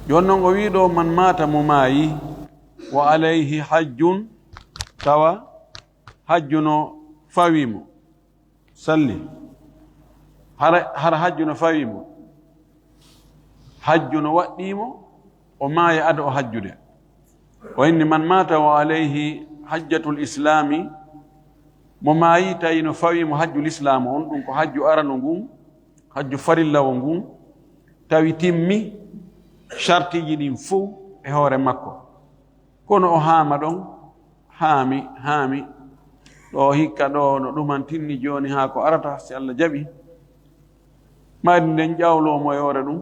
jonnon o wiiɗo man mata mo maayi wa alayhi hajjun tawa hajju no fawimo salli har hajju no fawimo hajju no waɗɗimo o maaya ada o hajjude o inni man mata wa alayhi hajjatul islami mo maayi tawi no fawimo hajjul islam on ɗum ko hajju arano ngun hajju farillawo ngun tawi timmi shartiji ɗin fou e hoore makko kono o haama ɗon haami ɗo hikka ɗo no ɗuman tinni joni ha ko arata si Allah jaɓi maadi nden ƴawlomo e hoore ɗum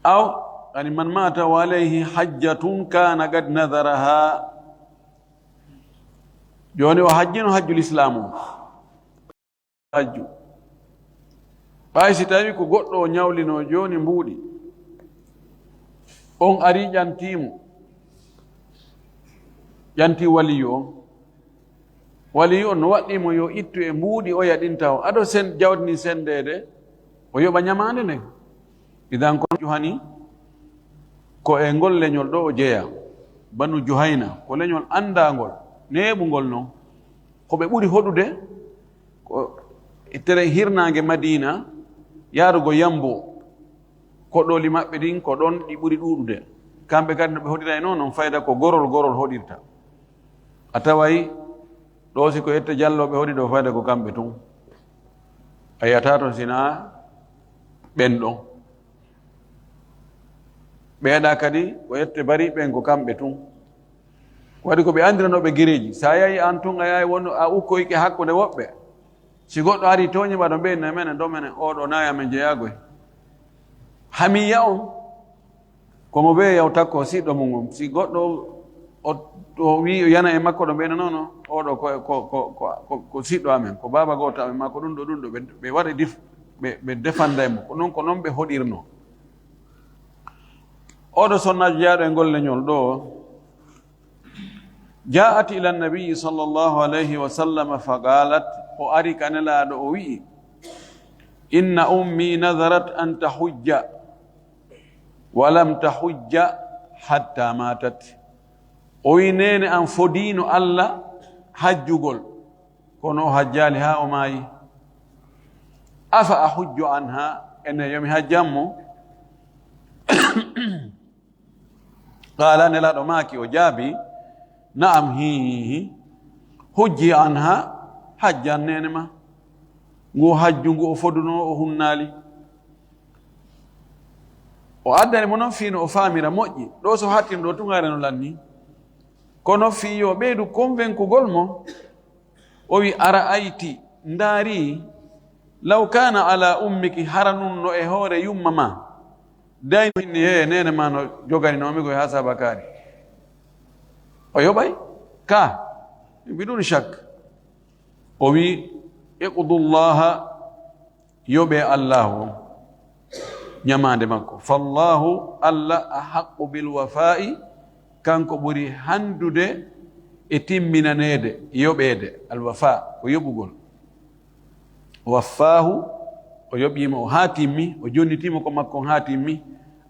aw ani man mata wa alayhi hajjatun kana qad nadaraha joni o hajjino hajjul islam o hajju ɓay si tawi ko goɗɗo o ñawlino joni mbuuɗi on ari ƴanti waliyu on waliyu on no waɗɗimo yo ittu e mbuuɗi o yaɗinta o aɗo jawdini sendede o yoɓa ñamande nden idan ko juhani ko e ngol leñol ɗo o jeeya banu juhayna ko leñol andagol neɓugol noon ko ɓe ɓuri hoɗude ko tere hirnage madina yaarugo yambo koɗɗoli maɓɓe ɗin ko ɗon ɗi ɓuri ɗuɗude kamɓe kadi no ɓe hoɗira e noon fayda ko gorol hoɗirta a taway ɗo si ko yette jalloɓe hoɗi ɗo fayda ko kamɓe tun a yiyata to sina ɓenɗon ɓeeɗa kadi ko yette bari ɓen ko kamɓe tun waɗi ko ɓe andiranoɓe gireji sa yahi an tun a yahi won a ukkoyke hakkude woɓɓe si goɗɗo ari toñi ɓaɗo mbeyna menen ɗo menen oɗo nayi amen jeeyagoy hamiya on komo ɓe yaw takko siɗɗo mum si goɗɗo o wi o yana e makko ɗo mbeyna nono oɗo ko siɗɗo amen ko baba goto amen ma ko ɗum ɗo ɓe waɗa ɓe defandaymo ko noon ɓe hoɗirno oɗo sonnajo jaaɗo e ngol leñol ɗo ja'at ila nabiyi sallllahu alayhi wa sallam fa qalat o ari kanelaɗo o wi'i inna ummi nadarat an tahujja wa lam tahujja hatta matat o wi nene an fodino Allah hajjugol kono o hajjali ha o maayi afa ahujju anha ene yomi hajjanmo qala nelaɗo maaki o jaabi na'am hihi hujji anha hajjan nene ma ngu hajju ngu o foduno o hunnali o addani mo noon fiino o faamira moƴƴi ɗo so hattin ɗo tugare no lanni kono fiyo ɓeydu convaincugol mo o wi ara ayti ndaari law kana ala ummiki hara nun no e hoore yumma ma dayni he nene ma no joganinomi koye ha sabakari o yoɓay ka bidun shak o wi iqdullaha yoɓe allahu ñamande makko fallahu allah ahaqqu bilwafa'i kanko ɓuri handude e timminanede yoɓede alwafa ko yoɓugol waffahu o yoɓima o ha timmi o jonnitima ko makko ha timmi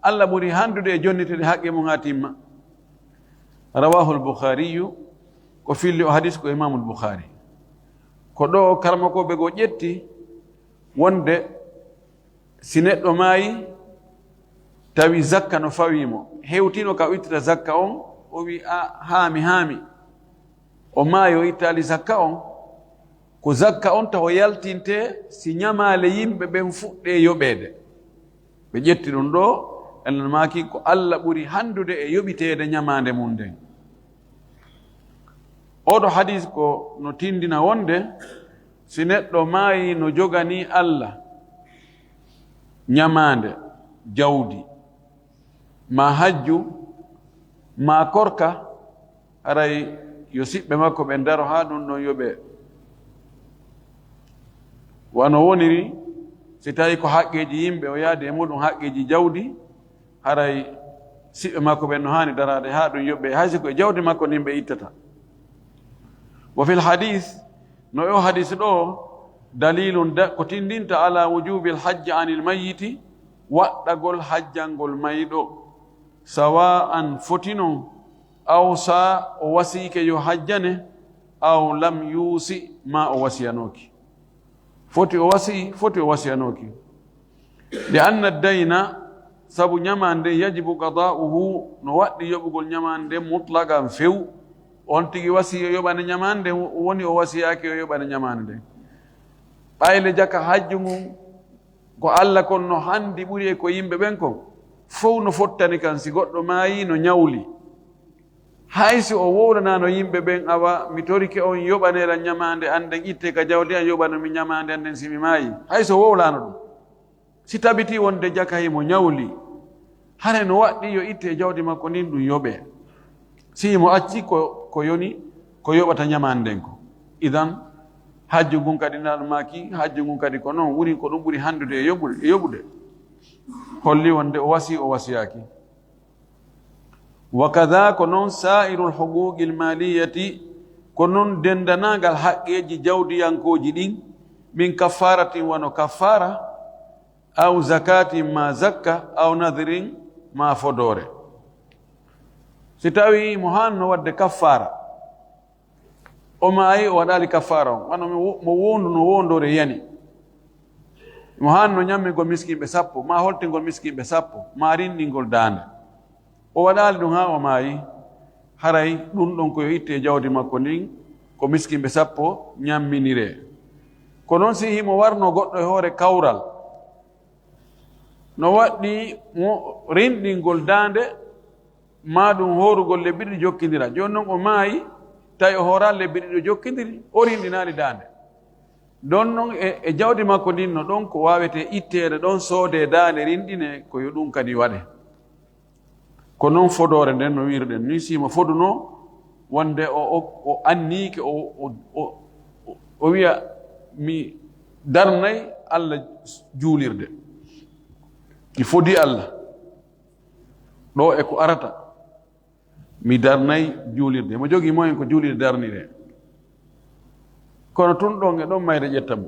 allah ɓuri handude e jonnitede haqqe mum ha timma rawahu lbukhariyu ko filli o hadis ko imamu lbukhari ko ɗo karma ko ɓe go ƴetti wonde si neɗɗo maayi tawi zakka no fawimo hewtino ka o ittata zakka on o wi a haami o maayi o ittali zakka on ko zakka on taw yaltinte si ñamale yimɓe ɓen fuɗɗe yoɓede ɓe ƴetti ɗum ɗo enen maaki ko Allah ɓuri handude e yoɓitede ñamande mum nden oɗo hadis ko no tindina wonde si neɗɗo maayi no jogani Allah ñamande jawdi ma hajju ma korka aray yo siɓɓe makko ɓe daro ha ɗum ɗon yoɓe wano woniri si tawi ko haqqeji yimɓe o yaadi e muɗum haqqeji jawdi haray siɓɓe makko ɓen no hani darade ha ɗum yoɓɓe haysi ko e jawdi makko ndin ɓe ittata wa fil hadis no o hadis ɗo dalilun ko tindinta ala wujubi alhajji anil mayyiti waɗɗagol hajjangol mayɗo sawa'an fotino aw sa o wasiike yo hajjane aw lam yuusi ma o wasiyanoki foti o wasiyanoki li anna dayna sabu ñamande yajibu qada'uhu no waɗɗi yoɓugol ñamande mutlaqan few on tigi wasi yo yoɓane ñamande woni o wasiyaki yo yoɓane ñamande ɓayle jaka hajju mum ko Allah kon no handi ɓuri e ko yimɓe ɓen kon fof no fottani kan si goɗɗo maayi no ñawli haysi o wowranano yimɓe ɓen awa mi torike on yoɓanera ñamande anden itte ka jawdi an yoɓano mi ñamande anden simi maayi hayso wowlano ɗum si tabiti wonde jaka himo ñawli hare no waɗɗi yo itte jawdi makko ndin ɗum yoɓe si mo acci ko yoni ko yoɓata ñamanden ko idan hajju ngun kadi nalmaki hajju ngun kadi ko noon woni ko ɗum ɓuri handude e yoɓude holli wonde o wasiyaki wa kada ko noon sa'iru lhuquqi lmaliyati ko noon dendanagal haqqeji jawdiyankoji ɗin min kaffaratin wano kaffara aw zakatin ma zakka aw nadrin ma fodore si tawi mo hanno wadde kaffara o maayi o waɗali kaffara on wano mo wondu no wondore yani mo hanno ñammigol miskimɓe 10 ma holtingol miskimɓe 10 ma rinɗingol dande o waɗali ɗum ha o maayi haray ɗum ɗon koyo itte jawdi makko ndin ko miskimɓe 10 ñamminire ko noon si himo warno goɗɗo e hoore kawral no waɗɗi mo rinɗingol dande ma ɗum horugol lebbi ɗiɗi jokkidira joni noon o maayi tawi o horal lebbi ɗiɗi jokkidiri o rinɗinali dande ɗon noon e jawdi makko ndin no ɗon ko wawete ittede ɗon soode dande rinɗine koyo ɗum kadi waɗe ko noon fodore nden no wirɗen ni simo foduno wonde o annike o wiya mi darnayi Allah juulirde mi fodi Allah ɗo e ko arata mi darnayi juulirde mo jogii moyen ko juulirde darnire kono tun ɗon e ɗon mayre ƴetta mo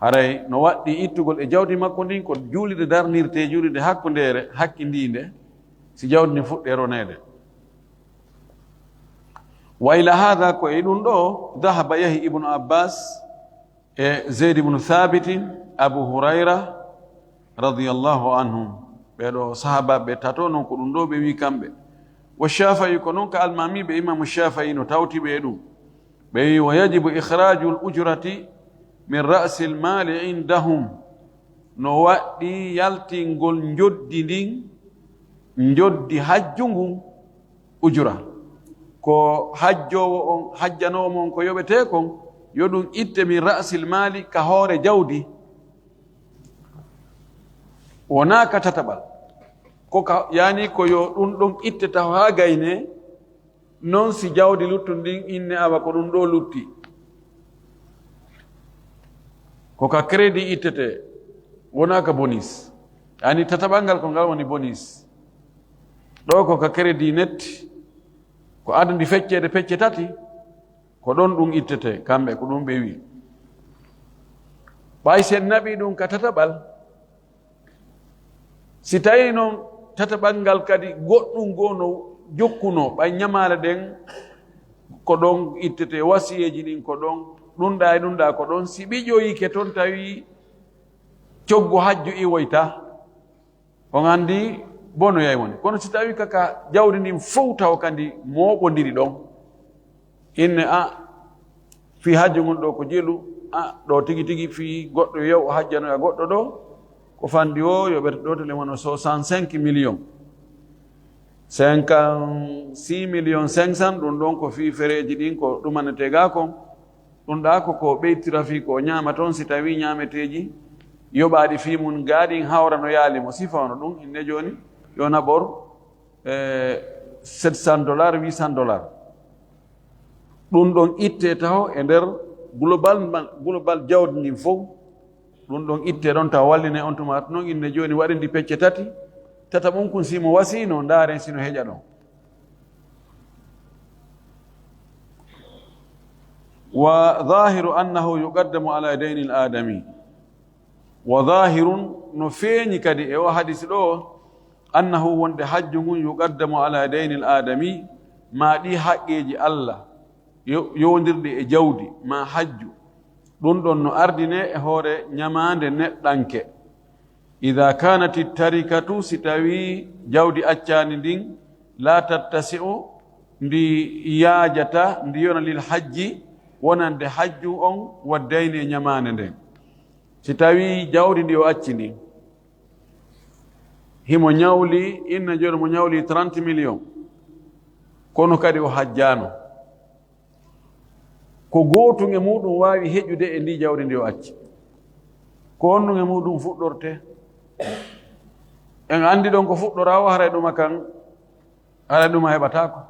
haray no waɗɗi ittugol e jawdi makko ndin ko juulirde darnirte juulirde hakkundere hakkindinde si jawdi ndi fuɗɗe ronede wa ila hada ko e ɗum ɗo dahaba yahi ibnu abbas e zeyd ibnu thabitin abu hurayra radiyallahu anhum ɓeɗo sahabaɓe tato noon ko ɗum ɗo ɓe wi kamɓe wa shafa'i ko noon ka almamiɓe imamu shafa'i no tawti ɓe ɗum ɓe wi wa yajibu ikhraju l ujrati min ra'si l mali indahum no waɗɗi yaltingol joddi ndin joddi hajju ngun ujura ko hajjowo on hajjanowo on ko yoɓete kon yo ɗum itte min ra'si l mali ka hoore jawdi wona ka tataɓal koka yani ko yo ɗum ɗon itteta ha gayne non si jawdi luttu ndin inne awa ko ɗum ɗo lutti koka crédit ittete wona ka bonus yani tataɓal ngal ko ngal woni bonus ɗo koka crédit net ko adandi feccede pecce tati ko ɗon ɗum ittete kamɓe ko ɗum ɓe wi ɓay sen naɓi ɗum ka tataɓal si tawi noon tataɓal ngal kadi goɗɗum goo no jokkuno ɓay ñamale ɗen ko ɗon ittete wasiyeji ɗin ko ɗon ɗumɗa e ɗumɗa ko ɗon si ɓiƴoyike toon tawi coggu hajju iwoyta on andi bonoyay woni kono si tawi kaka jawdi ndin fof taw kandi moɓodiri ɗon inne fi hajju ngon ɗo ko jelu ɗo tigi tigi fi goɗɗo yew o hajjanoya goɗɗo ɗo ko fandi o yoɓete ɗo tele wono 65 millions 56 millions 500 ɗum ɗon ko fi fereji ɗin ko ɗumanete ga kon ɗum ɗa ko ɓeytira fi ko ñama toon si tawi ñameteji yoɓaɗi fi mum gaɗin hawra no yaalimo sifawno ɗum inne joni yo nabor $700 $800 ɗum ɗon itte taw e nder global jawdi ndin fof ɗum ɗon itte ɗon taw walline on tuma noon inne joni waɗindi pecce tati tata ɓum kun simo wasino ndaren sino heƴa ɗon wa zahiru annahu yuqaddamu ala dayni l adami wa zahirun نفيني كدي أو حديث له أنه وند حج يقدم على دين الآدمي ما دي حقيجي الله يوندر دي جودي ما حج دون نو أردني هوري نيمان نتلانك إذا كانت التركة ستوي جودي أتشان دين لا تتسع دي ياجتا ديون للحج ونان دي حج والدين نيمان دين ستوي جودي دي أتشني himo ñawli inna joni mo ñawli 30 millions kono kadi o hajjano ko gootunge muɗum wawi heƴude e ndi jawdi ndi o acci ko honnuge muɗum fuɗɗorte en andi ɗon ko fuɗɗora o haray ɗuma kan haray ɗuma heɓatako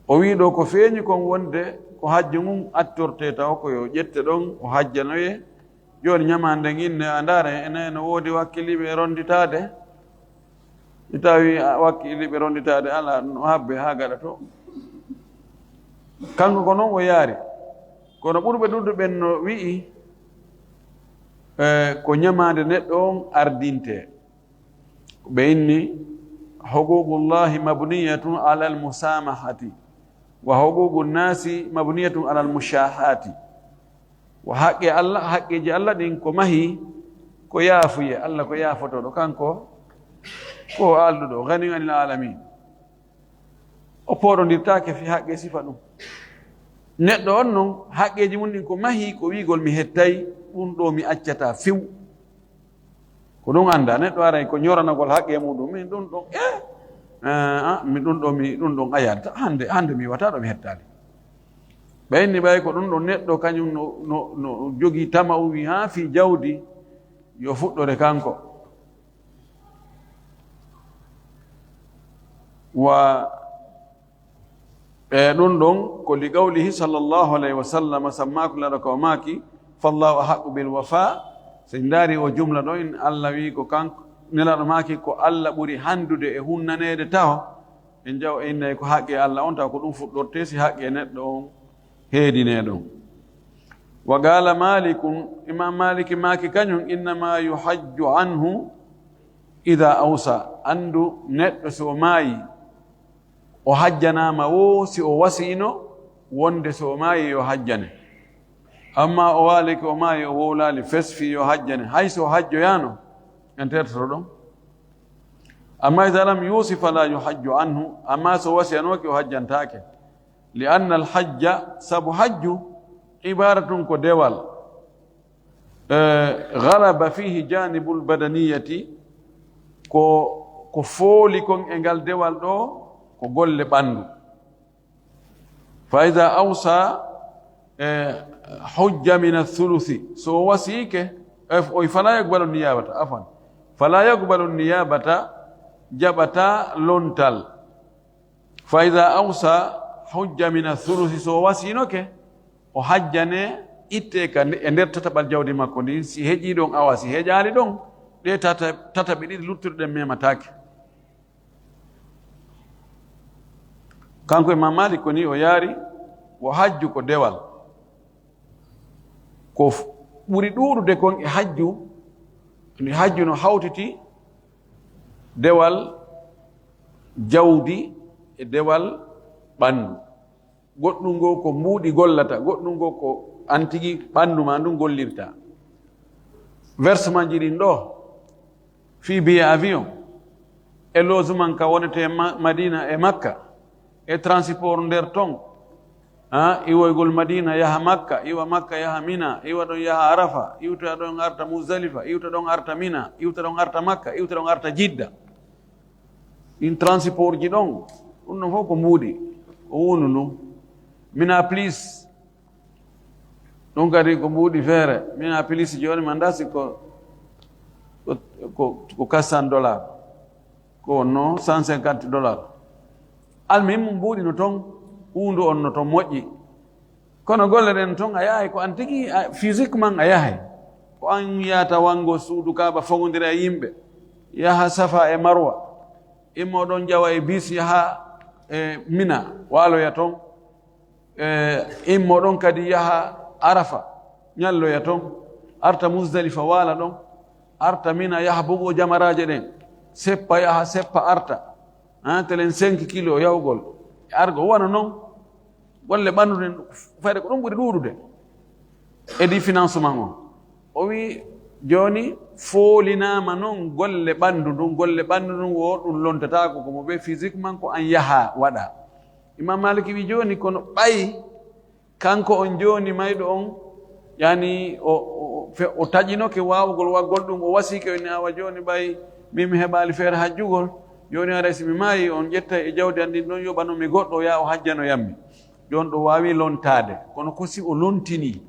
o wi ɗo ko feeñi kon wonde ko hajji mum attorte taw ko yo ƴette ɗon o hajjanoye joni ñamanden inne a ndaare ene woodi wakkiliɓe ronditade tawi wakkiliɓe ronditade ala no habbe ha gaɗa to kanko ko noon o yaari kono ɓurɓe ɗuɗɗo ɓen no wi'i ko ñamade neɗɗo on ardinte ɓe inni huququllahi mabniyatun ala almusamahati wa huququ nnasi mabniyatun ala almushahati wa haqqe allah haqqeji allah ɗin ko mahi ko yaafuye allah ko yaafotoɗo kanko ko alduɗo gani anil alamin o poɗodirtake fi haqqe sifa ɗum neɗɗo on noon haqqeji mum ɗin ko mahi ko wigol mi hettay ɗum ɗo mi accata few ko ɗum anda neɗɗo aray ko ñoranagol haqqe muɗum min ɗum ɗon mi ɗum ɗon ayata hande mi wata ɗo mi hettali ɓayni ɓay ko ɗum ɗon neɗɗo kañum no jogii tama o wi ha fi jawdi yo fuɗɗore kanko wa ɗum ɗon ko li qawlihi sallllahu alayhi wa sallam sammaku laɗo ka o maaki fallahu ahaqu bil wafa so ndaari o jumla ɗo in allah wi ko kanko nelaɗo maaki ko allah ɓuri handude e hunnanede taw en jaw e innayi ko haqqe allah on taw ko ɗum fuɗɗorte si haqqe neɗɗo on heedine ɗon wa qala malikun imam maliki maaki kañum innama yuhajju anhu ida awsa andu neɗɗo so o maayi o hajjanama wo si o wasiino wonde so o maayi yo hajjane amma o waaliki o maayi o wowlaali fesfi yo hajjane hay so o hajjoyano en tertoto ɗon amma ida lam yusi fala yuhajju anhu amma so wasiyanoki o hajjantake li anna alhajja sabu hajju ibaratun ko dewal galaba fihi janibu lbadaniyati ko fooli kon e ngal dewal ɗo ko golle ɓandu fa ida awsa hujja min athuluthi so wasiike oy fala yaqbalu niyabata afan fala yaqbalu niyabata jaɓata lontal fa ida awsa hujja min athuluthi so wasinoke o hajjane itte ka e nder tataɓal jawdi makko ndi si heƴi ɗon awa si heƴali ɗon ɗe tataɓe ɗiɗi luttuɗen mematake kanko imam malik ko ni o yaari wo hajju ko dewal ko ɓuri ɗuuɗude kon e hajju ni hajju no hawtiti dewal jawdi e dewal ɓandu goɗɗum ngo ko mbuuɗi gollata goɗɗum ngo ko antigi ɓandu ma ndun gollirta versement ji ɗin ɗo fi billet avion e logement ka wonete madina e makka e transport nder ton iwoygol madina yaha makka iwa makka yaha mina iwa ɗon yaha arafa iwta ɗon arta muzdalifa iwta ɗon arta mina iwta ɗon arta makka iwta ɗon arta jidda in transport ji ɗon ɗum ɗon fof ko mbuuɗi o wunu ndu mina plus ɗum kadi ko mbuuɗi feere mina plus joni ma ndasi ko $400 ko no $150 almuhimmu mbuuɗi no toon hundu on no toon moƴƴi kono golle ɗen toon a yahay ko an tigi physiquement a yahay ko an yata wango suudu kaaba fogodira e yimɓe yaha safa e marwa immo ɗon jawa e bis yaha e mina waaloya toon immo ɗon kadi yaha arafa ñalloya toon arta musdalifa waala ɗon arta mina yaha bugo jamaraje ɗen seppa yaha seppa arta telen 5 kilo yawgol argo wona noon golle ɓanduɗen fayde ko ɗum ɓuri ɗuuɗude edi financement o wi joni foolinama noon golle ɓandu ɗum wo ɗum lontatako komo ɓe physiquement ko an yaha waɗa. Imam Maliki wi joni kono ɓayi kanko on joni mayɗo on yani o taƴinoke wawgol waggol ɗum o wasike ni awa joni ɓay mimi heɓali feere hajjugol joni aɗa si mi maayi on ƴetta e jawdi andin ɗon yoɓanomi goɗɗo ya o hajjano yammi jon ɗo wawi lontade kono kosi o lontini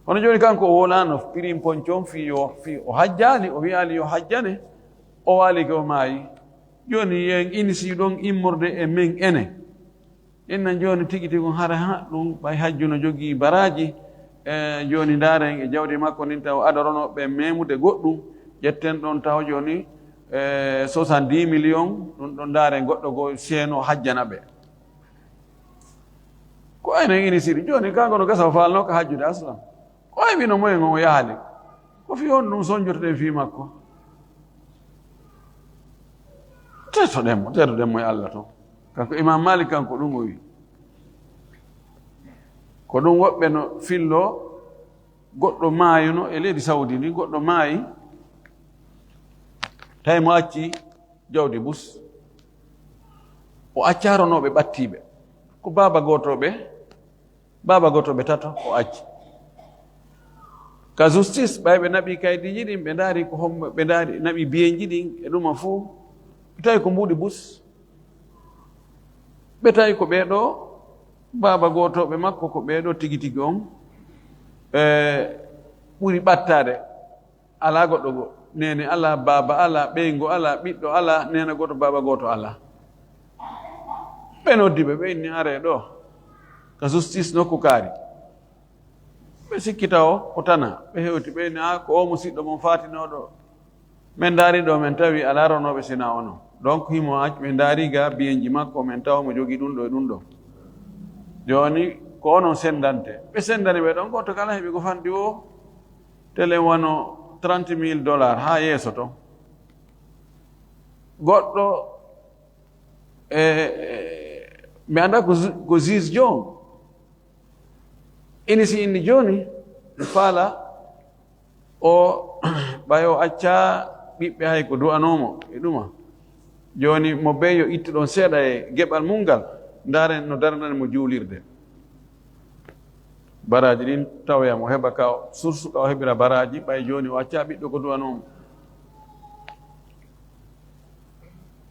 hono joni kanko o wolano pirim poncon fi o hajjali o wiyali yo hajjane o walike o maayi joni yen inisi ɗon immorde e men ene innan joni tigi tigi hara ha ɗum ɓay hajjuno jogii baraji joni ndaren e jawdi makko nin taw adoronoɓe memude goɗɗum ƴetten ɗon taw joni 70 millions ɗum ɗon ndaren goɗɗo go seeno hajjana ɓe ko aynen inisiri joni kanko no gasa o falno ko hajjude aslam ko ay wino moyen o yaali ko fi on ɗum soñjorten fi makko tertoɗenmo e Allah to kanko Imam Malik kanko ɗum o wi ko ɗum woɓɓe no fillo goɗɗo maayuno e leydi Saudi ndi goɗɗo maayi tawi mo acci jawdi bus o accaronoɓe ɓattiɓe ko baba gotoɓe tato o acci ka justice ɓayɓe naɓi kaydiji ɗin ɓe daari ko homɓe ɓe daari naɓi biyeji ɗin e ɗuma fuu ɓe tawi ko mbuɗi bus ɓe tawi ko ɓeeɗo baba gotoɓe makko ko ɓeeɗo tigi tigi on ɓuri ɓattade ala goɗɗo go nene ala baba ala ɓeygo ala ɓiɗɗo ala nena goto baba goto ala ɓe noddiɓe ɓe inni are ɗo ka justice nokku kaari ɓe sikkita o ko tana ɓe hewti ɓe inni ko o musidɗo mon fatinoɗo min daari ɗo min tawi ala ronoɓe sina ono donc himo acci ɓe daari ga biyenji makko min tawa mo jogui ɗum ɗo e ɗum ɗo joni ko onon sendante ɓe sendani ɓe ɗon goto kala heeɓi ko fandi o tele wano $30,000 ha yeeso to goɗɗo mi anda ko juge jon inisi indi joni faala o ɓay o acca ɓiɓɓe hay ko du'anomo e ɗuma joni mo beyo itta ɗon seeɗa e geɓal mum ngal ndaren no darnane mo juulirde baraji ɗin tawoya mo heɓa ka sursuka o heɓira baraji ɓay joni o acca ɓiɗɗo ko du'anomo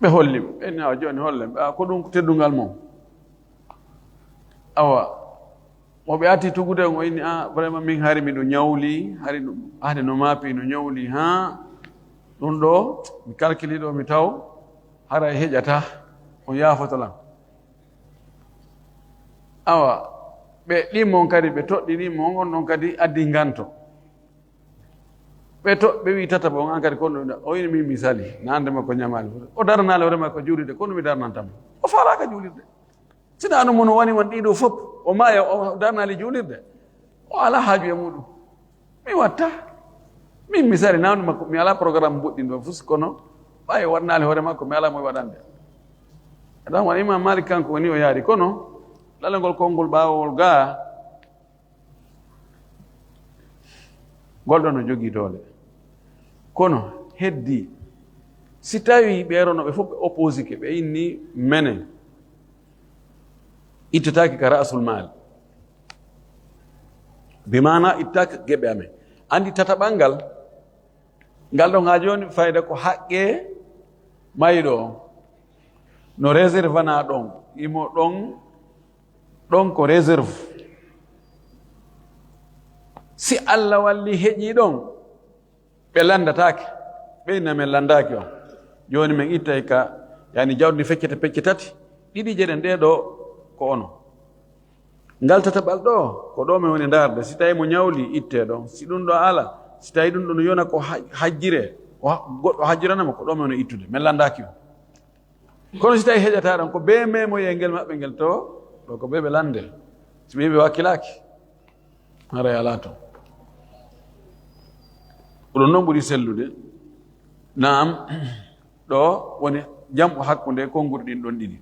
ɓe holliɓe ɓenni awa joni hollem ko ɗum teddungal mum awa moɓe atti tugude o inni vraiment min hari miɗo ñawli hari hade no maapi no ñawli ha ɗum ɗo mi calculi ɗo mi taw hara e heƴata on yaafotolan awa ɓe ɗimmon kadi ɓe toɗɗinimon on ɗon kadi addi nganto ɓe wi tataɓa on an kadi konɗo o ini min misali nande makko ñamali o daranale hoore makko juulirde kono mi darnantamo o falaka juulirde sina anu mono wani won ɗiɗo fof o maaya o darnali juulirde o ala haaju e muɗum mi watta min misali namde makko mi ala programme boɗɗinɗo fus kono ɓawi waɗnali hoore makko mi ala moye waɗande donc won Imam Malik kanko woni o yaari kono lalengol konngol ɓaawol gaa golɗo no jogii doole kono heddi si tawi ɓeeronoɓe fof ɓe opposike ɓe inni menen ittataake ka rasul mal bimana ittaka geɓe amen andi tataɓal ngal ngal ɗon ha joni fayda ko haqqe mayɗo no réserve na ɗon imo ɗon ko réserve si Allah walli heƴi ɗon ɓe landatake ɓeyna men landaki on joni min ittay ka yani jawdi feccete pecce tati ɗiɗi jeɗen ɗe ɗo ko ono ngal tataɓal ɗo ko ɗo min woni darde si tawi mo ñawli itte ɗon si ɗum ɗo ala si tawi ɗum ɗo no yona ko hajjire goɗɗo hajjiranama ko ɗo min woni ittude min landaki on kono si tawi heƴata ɗon ko be memoye ngel maɓɓe ngel to ɗo ko ɓeɓe lande si ɓeɓe wakkilaki haray ala to oɗon noon ɓuri sellude. Naam ɗo woni jamɓo hakkunde konnguri ɗin ɗon ɗiɗi.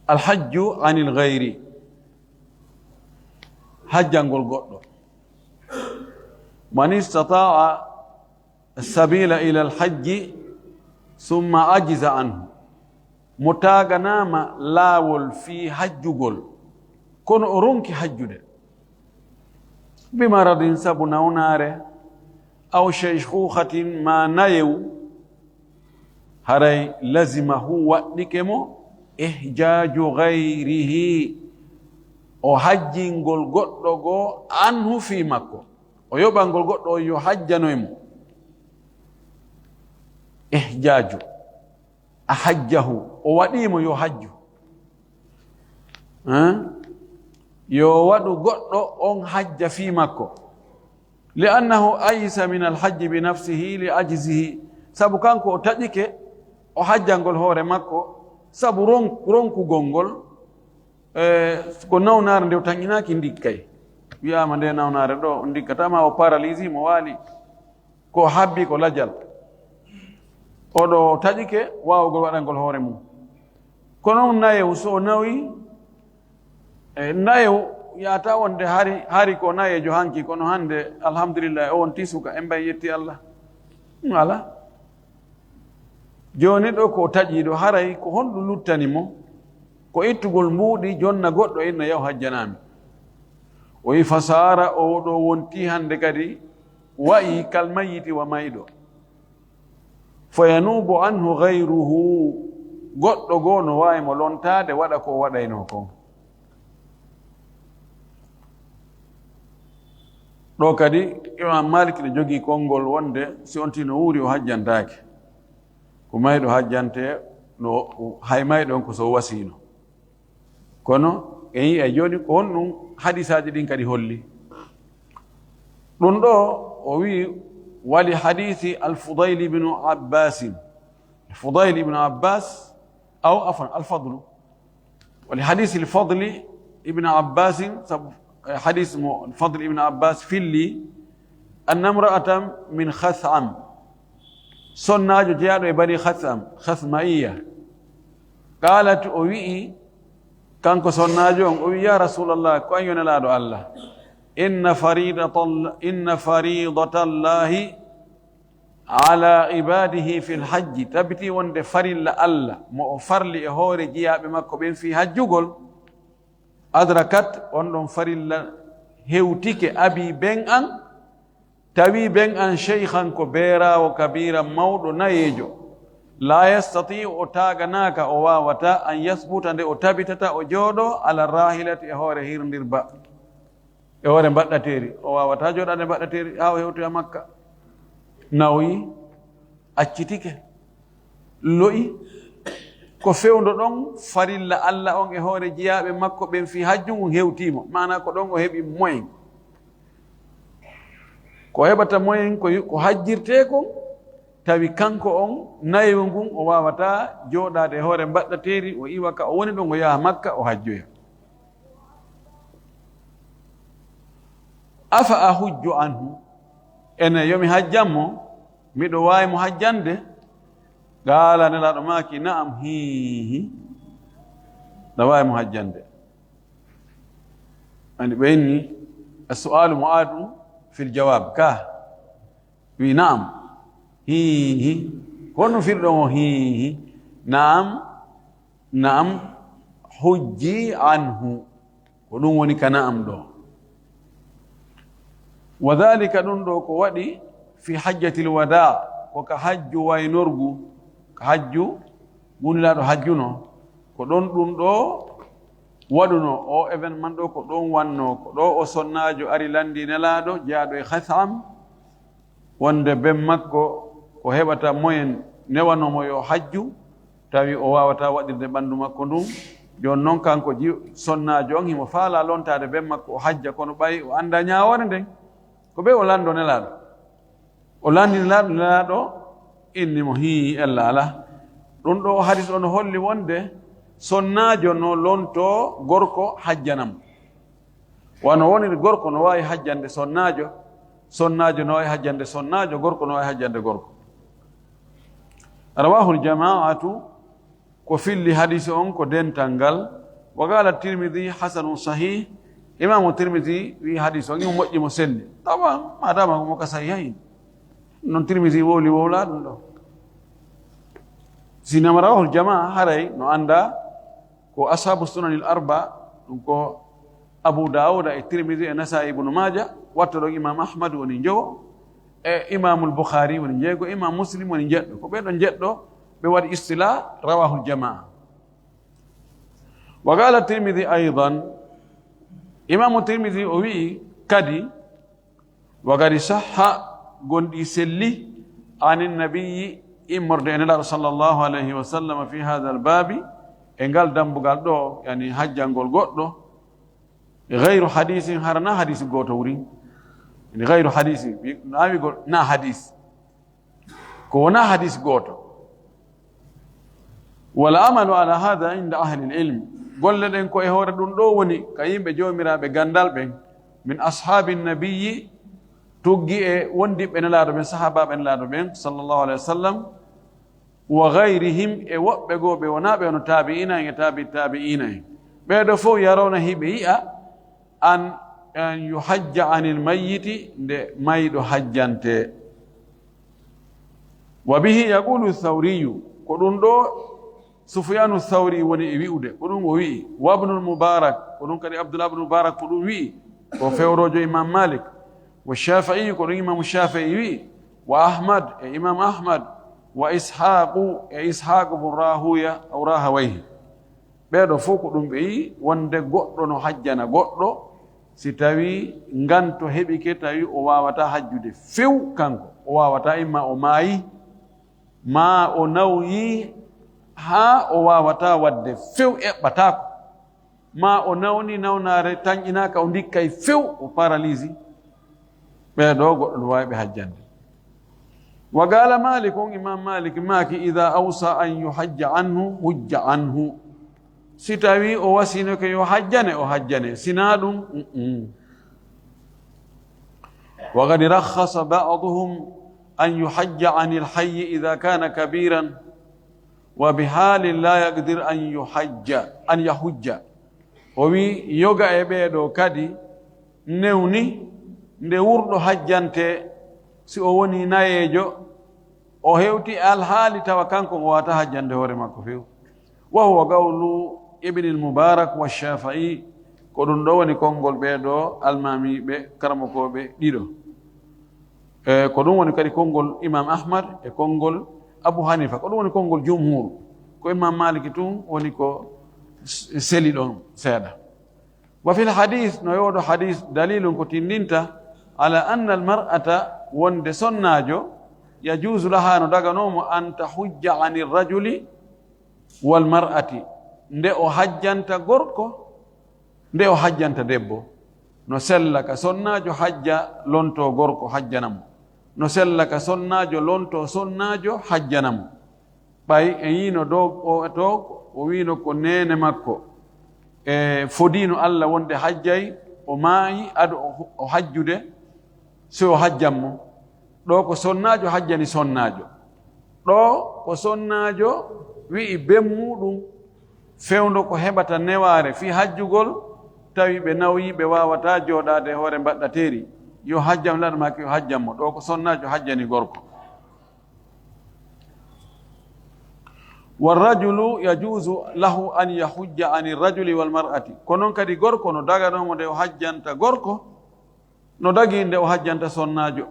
Alhajju anil gayri, hajjangol goɗɗo. Man istataa sabila ila alhajji summa ajiza anhu, mo taganama laawol fi hajjugol kono o ronki hajjude bimaradin sabu nawnare aw sheykhuhatin ma nayew, haray lazimahu waɗɗike mo ihjaju gayrihi, o hajjingol goɗɗo goo anhu fi makko, o yoɓangol goɗɗo o yo hajjanoymo. Ihjaju a hajjahu, o waɗimo yo hajju, yo waɗu goɗɗo on hajja fi makko. Li annahu aysa min alhajji bi nafsihi li ajzihi, sabu kanko o taƴike o hajjangol hoore makko sabu ronkugol ngol ko nawnare nde o tañinaki ndikkay, wiyama nde nawnare ɗo o ndikkatama, o paralysie mo waali ko habbi ko lajal, oɗo taƴike wawugol waɗangol hoore mum. Ko noon nayew, so o nawi nayew yata wonde hari ko nayejo hanki, kono hande alhamdulillah o won tisuka en mbay yetti Allah ala. Joni ɗo ko taƴiɗo haray ko honɗum luttani mo, ko ittugol mbuuɗi jonna goɗɗo inna yaw hajjanami. O wi fasara o ɗo wonti hande kadi wa'i kalmayiti wa mayɗo, fayanubu anhu gayruhu, goɗɗo goo no wawi mo lontade waɗa ko waɗayno kon. ɗo kadi Imam Malik ne jogii konngol wonde si on tino wuuri o hajjantake, ko mayɗo hajjante no hay mayɗo on ko so wasino. Kono en yi'a joni ko honɗum hadisaji ɗin kadi holli ɗum ɗo. O wi wali hadithi al-Fudayl ibn Abbas, Fudayl ibn Abbas aw afan al-Fadl, wali hadithi al-Fadl ibn Abbas, حديث الفضل ابن عباس في اللي أن امرأة من خثعم صناج جاء بني خثمائية قالت أوئي كانكو صناجون أوئي يا رسول الله كأن ينالاد الله إن فريضة الله على عباده في الحج تبتي وند فريل الله مؤفر لإهور جاء بمكو بين في حجوغل adrakat on ɗon farilla hewtike abi ben an, tawi ben an sheykhan ko beerawo kabira mawɗo nayejo, la yastati o taganaka, o wawata an yasbuta nde o tabitata o jooɗo ala rahilati e hoore hirdirba, e hoore mbaɗɗateri, o wawata jooɗade mbaɗɗateri ha o hewtoya Makka. Nawi accitike lo'i ko fewndo ɗon farilla Allah on e hoore jiyaɓe makko ɓen fi hajju ngun hewtimo, mana ko ɗon o heɓi moyen, ko heɓata moyen ko hajjirte kon, tawi kanko on nayewo ngun o wawata jooɗade e hoore mbaɗɗateri, o iwa ka o woni ɗon o yaha Makka o hajjoya. Afa a hujju anhu, ene yomi hajjanmo, miɗo wawi mo hajjande? Qala nelaɗo maki na'am, hihi, ɗa wawi mo hajjande. Andi ɓenni as-su'alu mu'adu fil jawab, ka wi na'am, hihi, kono firɗon o hihi, na'am hujji anhu, ko ɗum woni ka na'am ɗo. Wa dhalika ɗum ɗo ko waɗi fi hajjatil wada, ko ka hajju waynorgu, hajju gunilaɗo hajjuno, ko ɗon ɗum ɗo waɗuno o événement ɗo, ko ɗon wanno, ko ɗo o sonnajo ari landi nelaɗo jaaɗo e Khatham, wonde ben makko ko heɓata moyen newanomo yo hajju, tawi o wawata waɗirde ɓandu makko ndun. Joni noon kanko sonnajo on himo faala lontade ben makko o hajja, kono ɓayi o anda ñawore nden, ko ɓe o lando nelaɗo, o landi nelaɗo innimo hi ella ala. Ɗum ɗo hadis on holli wonde sonnajo no lonto gorko hajjanam, wano woni gorko no wawi hajjande sonnajo, sonnajo no hajjande sonnajo gorko no hajjande gorko rawahu al-jama'atu ko filli hadisi on ko dentangal wa qala at-tirmidhi hasanun sahih imam at-tirmidhi wi hadisi on moƴƴi mo selli tawa madama mo ka sahihain non tirmidhi woli wola dum do sinama rawahu al-jama'a haray no anda ko ashabu sunan al-arba ko abu daud e tirmidhi e nasa'i ibn majah watto do imam ahmad woni jowo e imam al-bukhari woni jeego imam muslim woni jeddo ko be don jeddo be wadi istila rawahu al-jamaa wa qala tirmidhi aidan imam tirmidhi o wi kadi wa gari sahha gondi selli anin nabiyyi imorde en la sallallahu alaihi wasallam fi hadha al-babi e ngal dambugal do yani hajjangol goddo غير حديث هرنا حديث غوتوري يعني غير حديث نامي نا حديث كونا حديث غوتو والعمل على هذا عند اهل العلم gollen ko e hore dun do woni kayimbe jomirabe gandal ben min ashabin nabiyyi tuggi e wondi ben laado ben sahaba ben laado ben sallallahu alaihi wasallam wa ghayrihim e wobbe gobe wonabe on tabi'ina e tabi'ina be do fo yarona hibe ya an yuhajja anil mayyiti de maydo hajjante wa bihi yaqulu ath-thawri ko dun do sufyan ath-thawri woni e wiude ko dun o wi wa ibn al-mubarak ko dun kadi abdullah ibn mubarak ko dun wi ko fewrojo imam malik wa shafi'i ko dun imam shafi'i wi wa ahmad e imam ahmad wa ishaq ibn rahuya aw rahawayhi beedo fu ko dum be wonde goddo no hajjana goddo si tawi nganto hebike tawi o wawata hajjude few kanko o wawata imma o maayi ma o nawyi ha o wawata wadde few eɓɓatako ma o nawni nawnare tañƴinaka o dikkay few o paralysie ɓeɗo goɗɗo no wawi ɓe hajjande wa qala malik on imam malik maki ida awsa an yuhajja anhu hujja anhu si tawi o wasino ko yo hajjane o hajjane sina ɗum wa qad rakhasa ba'dhum an yuhajja anil hayy idha kana kabiran wa bihalin la yaqdir an yahujja o wi yoga e ɓeeɗo kadi newni nde wurɗo hajjante si o woni nayejo o hewti alhaali tawa kanko o wata hajjande hoore makko few wa huwa qawlu ibn al-mubarak wa shafi'i ko ɗum ɗo woni konngol ɓeeɗo almamiɓe karmakoɓe ɗiɗo ko ɗum woni kadi konngol imam ahmad e konngol abu hanifa ko ɗum woni konngol jumhur ko imam maliki tun woni ko seli ɗon seeɗa wa fil hadith no yooɗo hadith dalilum ko tindinta ala anna al-mar'ata wonde sonnajo yajuzu laha no daganomo an tahujja ani rajuli wal mar'ati nde o hajjanta gorko nde o hajjanta debbo no sella ka sonnajo hajja lonto gorko hajjanamo no sella ka sonnajo lonto sonnajo hajjanamo ɓay e yino dow o to o wino ko nene makko e fodino Allah wonde hajjay o maayi ado o hajjude so o hajjanmo ɗo ko sonnajo hajjani sonnajo ɗo ko sonnajo wi'i bemmuɗum fewndo ko heɓata neware fi hajjugol tawi ɓe nawyi ɓe wawata joɗade hoore mbaɗɗateri yo hajjam laɗo maki yo hajjanmo ɗo ko sonnajo hajjani gorko والرجل يجوز له أن يحج عن الرجل والمرأة كونون كدي غوركو نو داغا نو دي حجانتا غوركو نو داغي ندي حجانتا سوناجو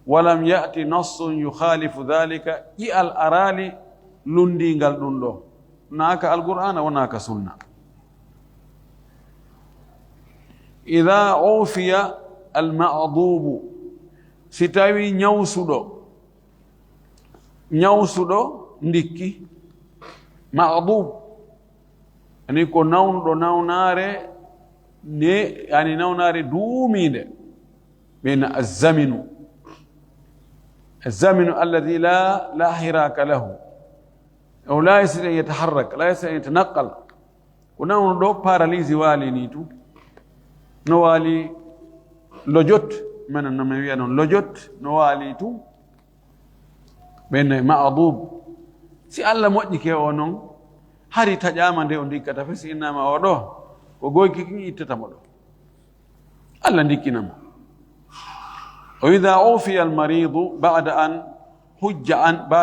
ولم يأتي نص يخالف ذلك إي الأرالي لندينغال دوندو ناكا القرآن وناكا سنة إذا عوفي المعضوب ستاوي نيوسودو ndikki ma'dub ani ko nawnuɗo nawnare ne yani nawnare duumide min az-zaminu alladhi la hiraka lahu aw la yastati an yataharrak la yastati an yatanaqqal ko nawnuɗo paralysie wali ni tu no wali lojot من النموية لجت نواليتو بين معضوب si Allah moƴƴike o noon hari taƴama nde o dikkata fe si innama oɗo ko goyki kin ittatamo ɗo Allah dikkinamo wa idha ufiya almaridu بعد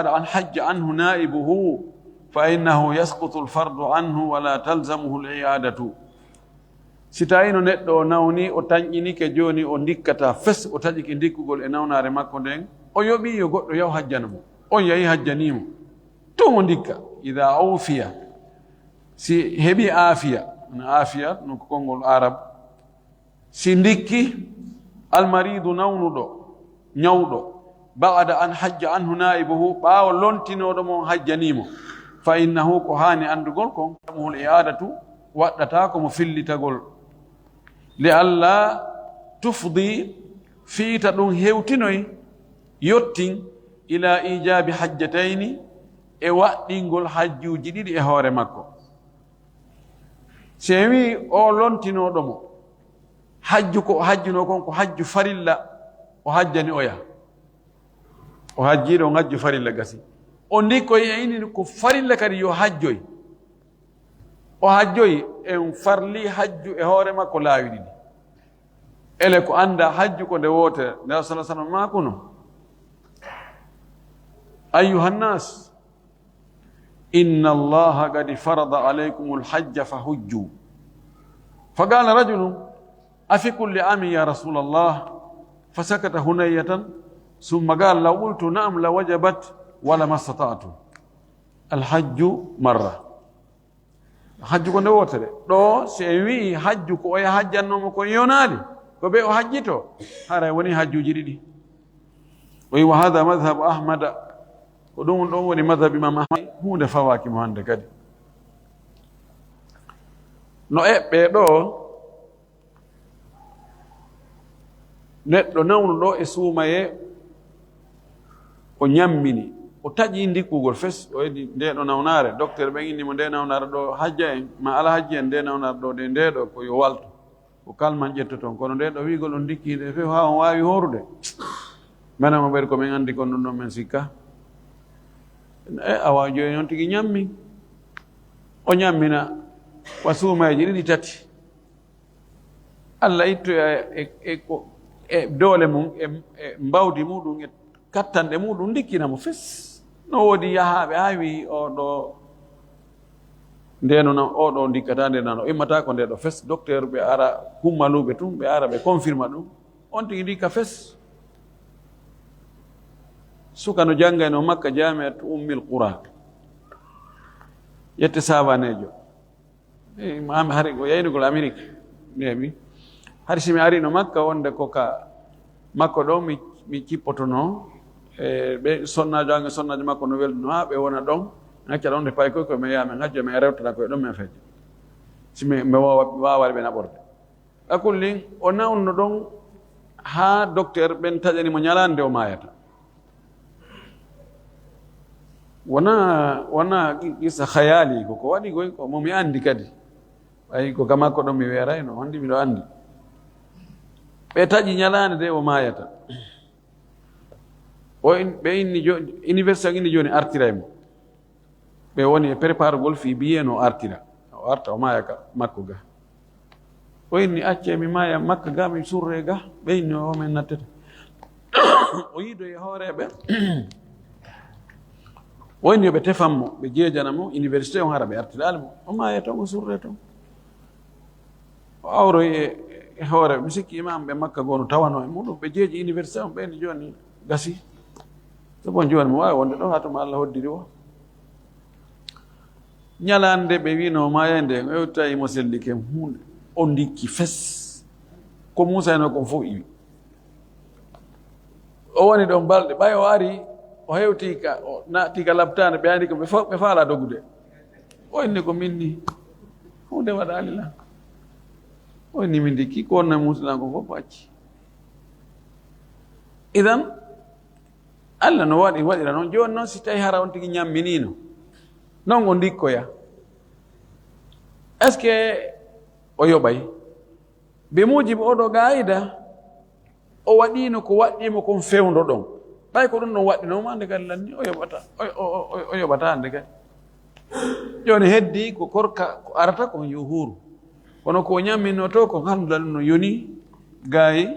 أن حج عنه نائبه فإنه يسقط الفرض عنه ولا تلزمه العيادة sitayino neɗɗo o nawni o tañƴinike joni o dikkata fes o taƴiki dikkugol e nawnare makko nden o yoɓi yo goɗɗo yaw hajjanamo on yahi hajjanimo to mo dikka ida awfiya si heɓi aafiya no ko konngol arab si dikki almaridu nawnuɗo ñawɗo ba'da an hajja anhu naibuhu ɓaawo lontinoɗo mo hajjanimo fa innahu ko hani andugol kon muhul i'adatu waɗɗata ko mo fillitagol li alla tufdi fiita ɗum hewtinoy yottin ila ijabi hajjatayni e waɗɗingol hajjuji ɗiɗi e hoore makko se wi o lontinoɗo mo hajju ko o hajjuno kon ko hajju farilla o hajjani oya o hajjiɗo o hajju farilla gasi o ndikkoy e ini ko farilla kadi yo hajjoy o hajjoy en farli hajju e hoore makko laawi ɗiɗi ele ko anda hajju ko nde wotere nde sa sallam makuno ayuha nnas inna allaha qad farada alaykum alhajja fahujju faqala rajulun afi kulli amin ya rasul allah fasakata hunayatan ثم قال لو قلت نعم لوجبت ولا ما استطعت الحج مرة حج كو نوتره دو سيوي حج كو يا حجانو كو يونالي كو بي حجيتو هارا وني حج جيدي وي وهذا مذهب احمد ودون دون وني مذهب امام احمد هو ده فواكي مهند كدي no ebbe do neddo nawnu do e suumaye o ñammini o taƴi ndikkugol fes o edi nde ɗo nawnare docteur ɓe innimo nde nawnare ɗo hajja en ma ala hajji en nde nawnare ɗo de nde ɗo ko yo walto ko kalman ƴetto toon kono nde ɗo wigol on dikkide fe ha on wawi horude menamo ɓeɗe komin andi kon ɗum ɗon men sikka awa joni on tigui ñammi o ñammina wa suumaji ɗiɗi tati Allah itto e doole mum e mbawdi muɗum e kattanɗe muɗum dikkinamo fes no woodi yahaɓe ha wi oɗo ndeno oɗo dikkata nde nano immata ko nde ɗo fes docteur ɓe ara hummaluɓe tum ɓe ara ɓe confirma ɗum on tigi dikka fes suka no janggayno makka jamiat ummil qura yette savanejo hari ko yaynugol amérique nemi hari simi arino makka wonde koka makko ɗo mi cippotono ɓe sonnajo makko no welduno ha ɓe wona ɗon hacca ɗon nde pay koy ko mi yaha min hajja mi rewtata koye ɗon min fejja simi mi wawari ɓe naɓorde akulli o nawno ɗon ha docteur ɓen taƴanimo ñalande o mayata wona qissa hayali koko waɗi goy ko momi andi kadi ay ko ka makko ɗon mi weerayno hondi miɗo andi ɓe taƴi ñalande de o mayata o ɓe inni université inni joni artira e mo ɓe woni e préparugol fi biyen o artira o arta o maya ka makko ga o inni acce mi maya makka ga mi surre ga ɓe inni o men nattata o yiido e hooreɓe o inni yoɓe tefanmo ɓe jeejanamo université o hara ɓe artirali mo o maya toon o surre toon o awroy e hooreɓe mi sikki imam ɓe makka gono tawano e muɗum ɓe jeeji université on ɓeyni joni gasi sabu joni mo wawi wonde ɗo ha tuma Allah hoddiri o ñalande ɓe wino mayande o yewtayi mo sellike hunde o dikki fes ko musayno kon fof iwi o woni ɗon balɗe ɓay o ari o hewti ka o naati ka labtane ɓe andi ko ɓe faala dogude o inni ko minni hunde waɗali la o inni min dikki ko wonna musulan ko fof acci idan Allah no waɗira noon joni noon si tawi hara on tigi ñamminino non o dikkoya est ce que o yoɓay be mujibe oɗo gayida o waɗino ko waɗimo kon fewndo ɗon ɓay ko ɗum ɗon waɗinoma ande kadi lanni o yoɓata ande kadi joni heddi ko korka ko arata kon yo huuru kono ko ñamminno to ko alhamdulillah ɗum no yoni gayi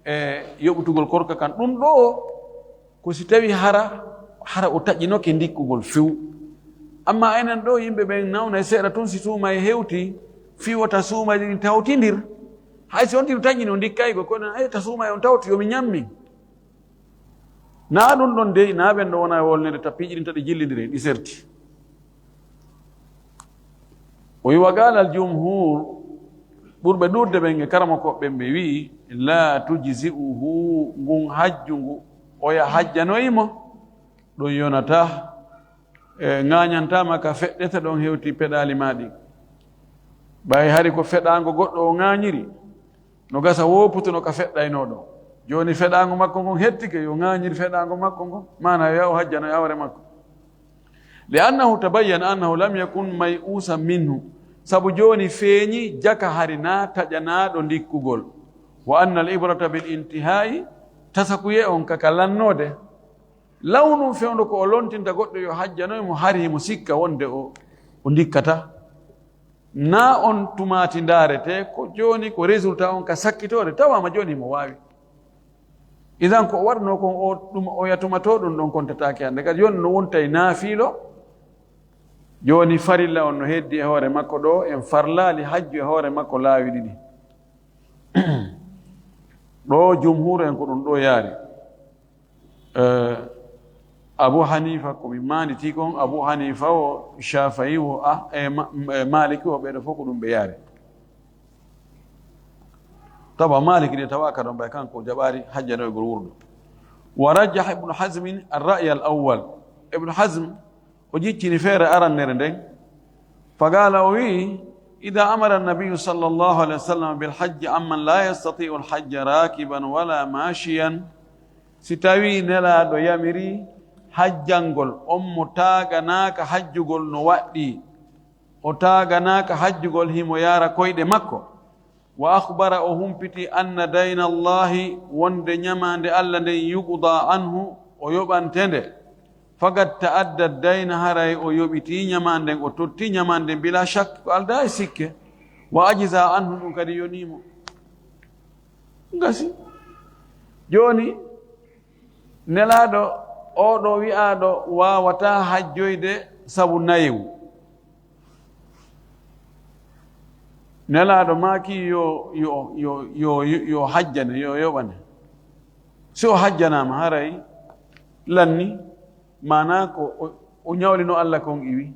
e yoɓutugol korka kan ɗum ɗo ko si tawi hara o taƴƴinoke ndikkugol few amma enen ɗo yimɓe ɓen nawna e seeɗa tun si suuma e hewti fiwata suumaji ɗin tawtidir hay si on tino taƴƴini o ndikkaygo kono ta suuma e on tawti yomi ñammi na ɗum ɗon dey na ɓen ɗo wona e wolnede tappiiji ɗin taɗi jillidiri ɗi serti o wi wa qala al jumhur ɓurɓe ɗurde ɓen e karama koɓɓen ɓe wi la tujzi'uhu ngun hajju ngu oya hajjanoyimo ɗum yonata e ŋañantama ka feɗɗete ɗon hewti peɗali maɗi ɓay hari ko feɗango goɗɗo o ŋañiri no gasa woputuno ka feɗɗayno ɗon joni feɗango makko ngon hettike yo ŋañiri feɗango makko ngon mana yo yaw hajjano e awre makko li annahu tabayyana annahu lam yakun may'usa minhu sabu joni feeñi jaka hari na taƴanaɗo ndikkugol wa anna al ibrata bil intihai tasakuye on kaka lannode lawnum fewndo ko o lontinta goɗɗo yo hajjanoymo hari mo sikka wonde o ndikkata na on tumati ndarete ko joni ko résultat on ka sakkitore tawama joni mo wawi idan ko warno kon o ɗum o yatumato ɗum ɗon kontatake hande kadi joni no wontay naafiilo joni farilla on no heddi e hoore makko ɗo en farlali hajju e hoore makko laawi ɗiɗi ɗo jumhur en ko ɗum ɗo yaari Abu Hanifa ko mi manditi kon Abu Hanifa o Shafi'i o Maliki o ɓeɗo fof ko ɗum ɓe yaari taba Maliki de tawaka ɗon ɓay kanko jaɓari hajjanoygol wurɗo wa rajjaha Ibnu Hazmin ar-ra'y al-awwal Ibnu Hazm o jiccini feere arannere nden fagala o wi ida amara an-nabiyyu sallallahu alayhi wa sallam bil hajji amman la yastati'u al-hajja rakiban wala mashiyan si tawi nelaɗo yamiri hajjangol on mo taganaka hajjugol no waɗɗi o taganaka hajjugol himo yara koyɗe makko wa akhbara o humpiti anna dayna allahi wonde ñamande allah nden yuqda anhu o yoɓantende fagat ta'adda dayna haray o yoɓiti ñamanden o totti ñamande bila shak ko alda e sikke wa ajiza anhu ɗum kadi yonimo gasi joni nelaɗo oɗo wi'aɗo wawata hajjoyde sabu nayewu nelaɗo maki yo hajjane yo yoɓane si o hajjanama haray lanni mana ko o ñawlino Allah kon iwi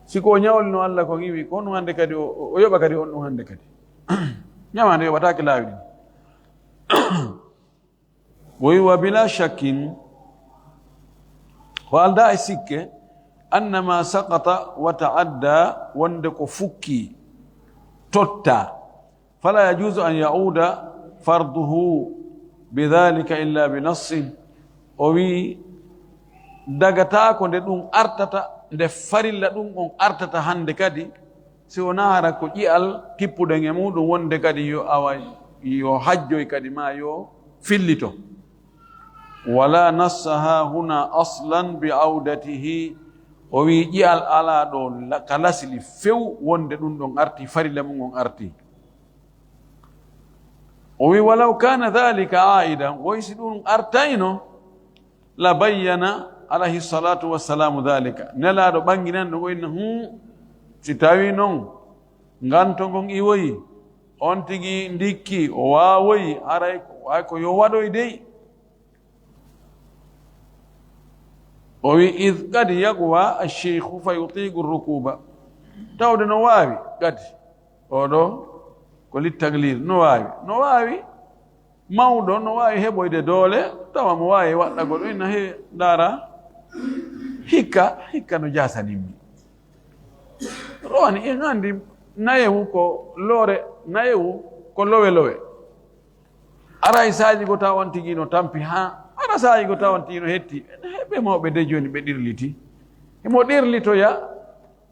siko o ñawlino Allah kon iwi ko on hande kadi o yoɓa kadi on ɗum hande kadi ñamande yoɓatake laawi ɗin woyi wa bila shakkin ko alda e sikke annama saqata wa ta'adda wonde ko fukki totta fala yajuzu an ya'uda farduhu bidhalika illa binassin o wi dagata ko nde ɗum artata nde farilla ɗum on artata hande kadi si wona hara ko ƴi'al kippuɗen e muɗum wonde kadi yo awa yo hajjoy kadi ma yo fillito wala nassaha huna aslan bi audatihi o wi ƴi'al ala ɗo ka lasli few wonde ɗum ɗon arti farilla mum on arti o wi walaw kana dhalika aidan woy si ɗum artayno la bayyana alayhi salatu wassalamu dhalika nelaɗo ɓanginan ɗo oyno si tawi noon nganto ngon iwoyi on tigi ndikki o wawoyi aray way ko yo waɗoy dey o wi id kadi yaqwa alcheikhu fa yutiqu rukuba tawde no wawi kadi oɗo ko littaglir no wawi mawɗo no wawi heɓoyde doole tawa mo wawi waɗɗagol ɗo ina he dara hikka no jasanimmi rowani en andi nayewu ko lowe ara saji go tawan tigi no tampi ha ara saji go tawan tigi no hetti heɓe mawɓe de joni ɓe ɗirliti emo ɗirlitoya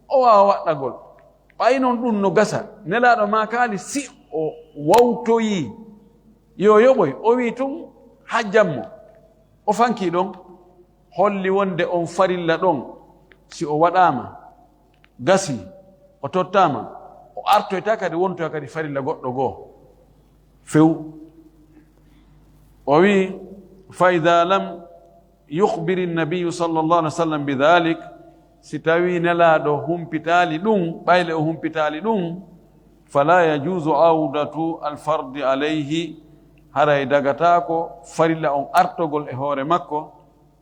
o wawa waɗɗagol ɓay noon ɗum no gasa nelaɗo ma kaali si o wawtoyi yo yoɓoy o wi tun hajjanmo o fanki ɗon holli wonde on farilla ɗon si o waɗama gasi o tottama o artoyta kadi wontoya kadi farilla goɗɗo goo few o wi fa ida lam yukhbiri nabiyu sallllahu alih wa sallam bidalik si tawi nelaɗo humpitali ɗum ɓayle o humpitali ɗum fala yajuzu audatu alfardi alayhi haray dagatako farilla on artogol e hoore makko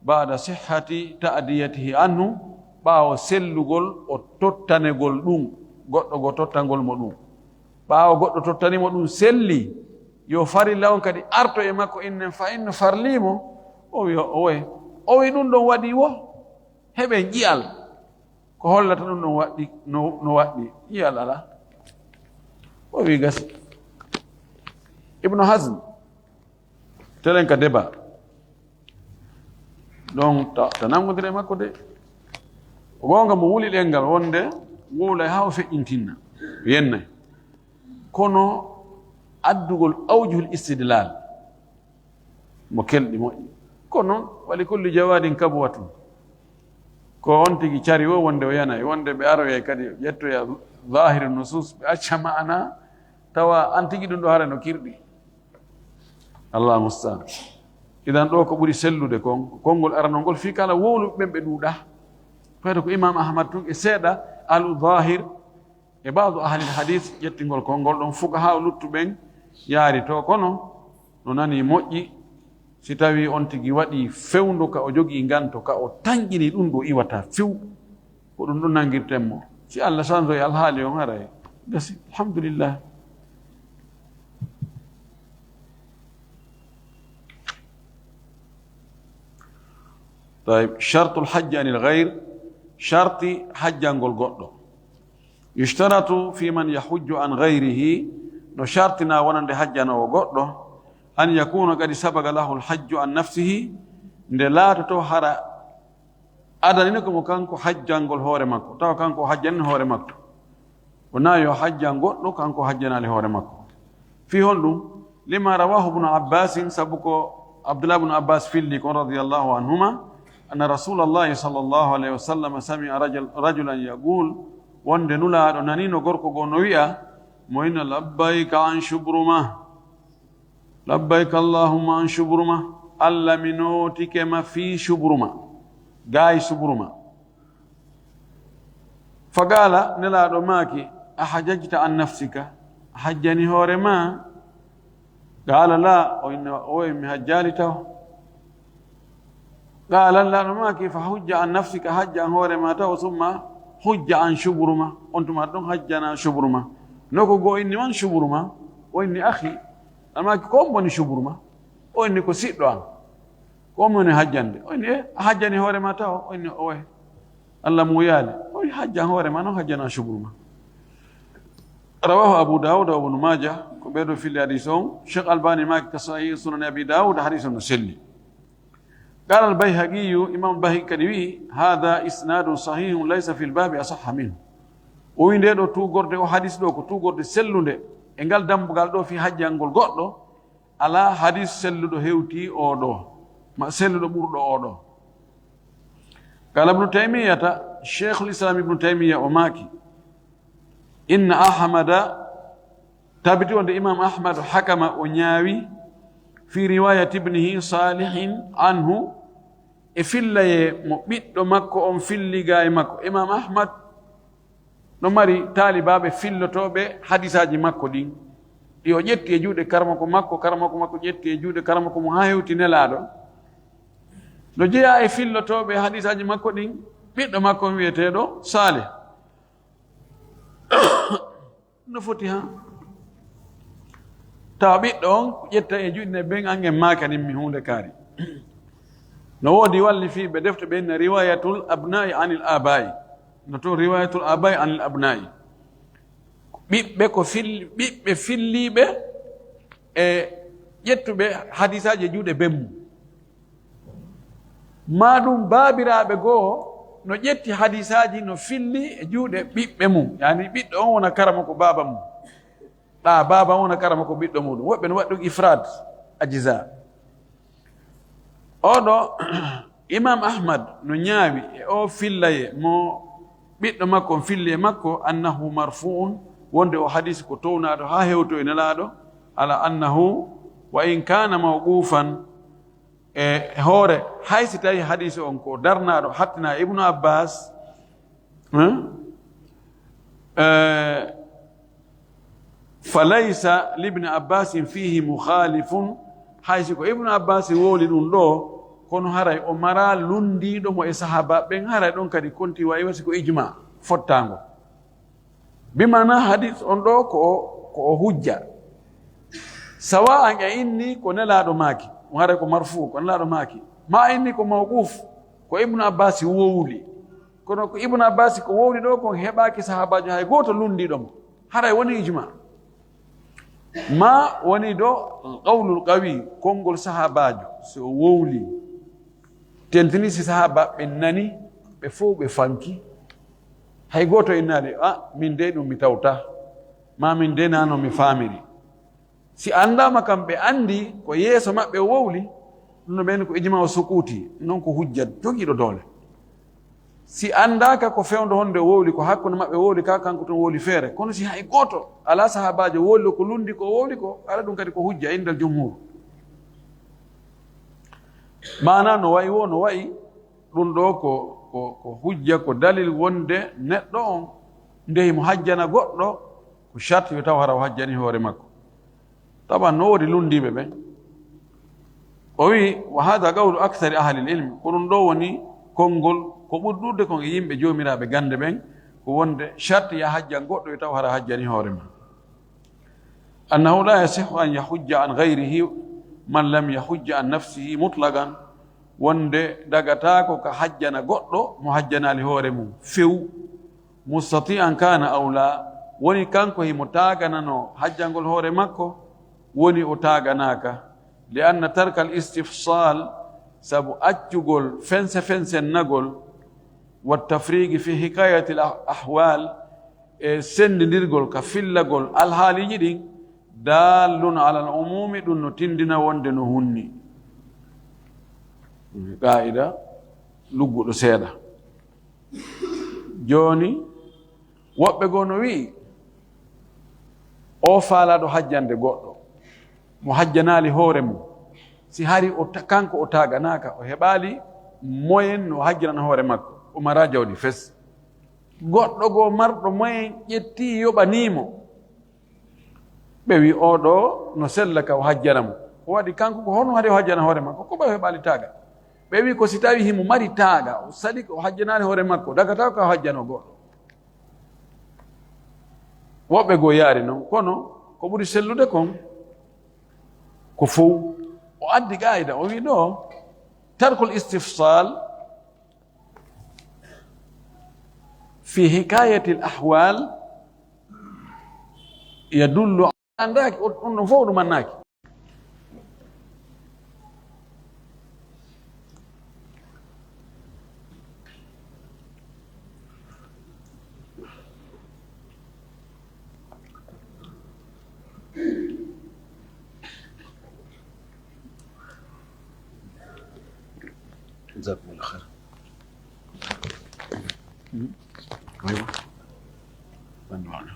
bada sihhati ta'diyatihi anhu ɓaawo sellugol o tottanegol ɗum goɗɗo go tottangol mo ɗum ɓaawo goɗɗo tottanimo ɗum selli yo farilla on kadi arto e makko innen fa inno farlimo o wi ɗum ɗon waɗi wo heɓe ƴiyal ko hollata ɗum ɗon waɗɗi no waɗɗi ƴiyal ala o wi gasi ibnu hasm telen ka débat donc ta nangodire e makko de gonga mo wuli ɗengal wonde wuulay ha o feƴƴintinna yennay kono addugol awjuhul istidlal mo kelɗi moƴƴi kono wali kulli jawadin kabwatu ko on tigi cari o wonde o yanayi wonde ɓe aroye kadi ƴettoya zahiri nusus ɓe acca ma'ana tawa an tigi ɗum ɗo hara no kirɗi allah mustaan idan ɗo ko ɓuri sellude konngol arano ngol fi kala wowluɓe ɓen ɓe ɗuuɗa fayde ko imam ahmad tun e seeɗa alu zahir e badu ahli hadith ƴettingol konngol ɗon fuka ha luttuɓen yaari to kono no nani moƴƴi si tawi on tigi waɗi fewndu ka o jogii nganto ka o tanƴini ɗum ɗo iwata few ko ɗum ɗum nangirtenmo si allah change e alhaali on haray gasi alhamdulillah طيب شرط الحج عن الغير شرط حج عن قطو يشترط في من يحج عن غيره لو شرطنا ونن حجنا وقطو أن يكون قد سبق له الحج عن نفسه لا تطهر أدنكم كانكو حج عن قل هور مكو تو كانكو حج عن هور مكو ونا يحج عن قطو كانكو حجنا لهور مكو في هندو لما رواه ابن عباس سبقو عبد الله بن عباس في اللي رضي الله عنهما أن رسول الله صلى الله عليه وسلم سمع رجلا يقول وند نلا نانينو غوركو غونويا موين لبيك عن شبرمه لبيك اللهم عن شبرمه ألا منوتك ما في شبرمه غاي شبرمه فقال نلا ماكي أحججت عن نفسك حجني هورما قال لا وإن مهجالته قال لا ما كيف حج عن نفسك حج عن هورما تو ثم حج عن شبرمه انتم ادون حجنا شبرمه نكو غو اني من شبرمه واني اخي اما كوم بني شبرمه واني كو سيدو ان كوم من حجند واني حجني هورما تو واني اوي الله مو يالي وي حج عن هورما نو حجنا شبرمه رواه ابو داود وابن ماجه كبيرو في الحديث شيخ الباني ماك تصحيح سنن ابي داود حديث مسلم قال البيهقي إمام البيهقي كدوي هذا إسناد صحيح ليس في الباب أصح منه وين دو تو غورد او حديث دو ko tu gorde sellude e ngal dambugal do fi hajjangol goddo ala hadith selludo hewti o do ma selludo burdo o do kala ibn taymiyata shaykh al-islam ibn taymiya o maki inna ahmada tabiti wonde imam ahmad hakama o nyaawi fi riwayat ibnihi salihin anhu e fillaye mo ɓiɗɗo makko on filliga e makko imam ahmad no mari taalibaɓe fillotoɓe hadisaji makko ɗin ɗi o ƴetti e juuɗe karmako makko ƴetti e juuɗe karmako mo ha hewti nelaɗo no jeeya e fillotoɓe hadisaji makko ɗin ɓiɗɗo makko on wiyeteɗo salih no foti ha tawa ɓiɗɗo on ƴetta e juuɗe ne ɓen angen makanin mi hunde kaari no woodi walli fi ɓe defte ɓen riwayatul abnai anil abai no to riwayatul abai anil abnai ɓiɓɓe ko ɓiɓɓe filliɓe e ƴettuɓe hadisaji e juuɗe ɓen mum ma ɗum baabiraɓe goo no ƴetti hadisaji no filli e juuɗe ɓiɓɓe mum yani ɓiɗɗo on wona karama ko baaba mum baba wona karama ko ɓiɗɗo muɗum woɓɓe no waɗi ɗum ifrad ajisa oɗo imam ahmad no ñaawi e o fillaye mo ɓiɗɗo makko on filli e makko annahu marfu'un wonde o hadis ko townaɗo ha hewto e nelaɗo ala annahu wa in kana mawqufan e hoore hay si tawi hadis on ko darnaɗo hattina ibnu abbas falaysa libni abbasin fihi mukhalifun hay si ko ibnu abbas wowli ɗum ɗo kono haray o mara lundiɗo mo e sahaba ɓen haray ɗon kadi konti wawi wasi ko ijma fottango bimana hadis on ɗo ko o hujja sawa an e inni ko nelaɗo maaki haray ko marfu ko nelaɗo maaki ma inni ko mawquf ko ibnu abbas wowli kono ko ibnu abbas ko wowli ɗo kon heɓaki sahabajo hay goto lundiɗo mo haray woni ijma ma woni ɗo qawlul qawi konngol sahabajo so wowli tentini si sahaba ɓe nani ɓe fof ɓe fanki hay goto innade min de ɗum mi tawta ma min de nano mi famiri si andama kam ɓe andi ko yeeso maɓɓe wowli ɗum no ɓeni ko ijma o sukuti non ko hujjat jogiiɗo doole si andaka ko fewndo honde wowli ko hakkude maɓɓe wowli ka kanko ton wowli feere kono si hay goto ala sahabajo wowli ko lundi ko wowli ko ala ɗum kadi ko hujja indal jumhur mana no wayi wo no wayi ɗum ɗo ko hujja ko dalil wonde neɗɗo on ndehi mo hajjana goɗɗo ko charte wi taw hara o hajjani hoore makko taban no woodi lundiɓe ɓen o wi wa hada qawlu akthari ahli lilmi ko ɗum ɗo woni konngol ko ɓurɗurde kon e yimɓe joomiraɓe gande ɓen ko wonde charte ya hajjan goɗɗo wi taw hara hajjani hoore ma annahu la yasihu an yahujja an gayrihi man lam yahujja an nafsihi mutlaqan wonde dagatako ka hajjana goɗɗo mo hajjanali hoore mum few mustati'an kana aw la woni kanko himo taganano hajjangol hoore makko woni o taganaka li anna tarka al istifsal sabu accugol fensen nagol wa tafrigi fi hikayati al ahwal e sendidirgol ka fillagol alhaaliji ɗin dallun ala al umumi ɗum no tindina wonde no hunni qa'ida lugguɗo seeɗa joni woɓɓe goo no wi'i o faalaɗo hajjande goɗɗo mo hajjanali hoore mum si hari kanko o taganaka o heɓali moyen no hajjanana hoore makko o mara jawdi fes goɗɗo goo marɗo moyen ƴetti yoɓanimo ɓe wi oɗo no sella ka o hajjana mo o waɗi kanko ko hono haade o hajjana hoore makko ko ɓe heɓali taga ɓe wi ko si tawi himo mari taaga o saɗi ko hajjanani hoore makko dagata ko hajjano goɗɗo woɓɓe goo yaari noon kono ko ɓuri sellude kon ko fow o addi qa'ida o wi ɗo tarkul istifsal fi hikayati l ahwal yadullu andaki ɗum ɗon fof ɗum annaki جزاكم الله خير. ايوه بنوانا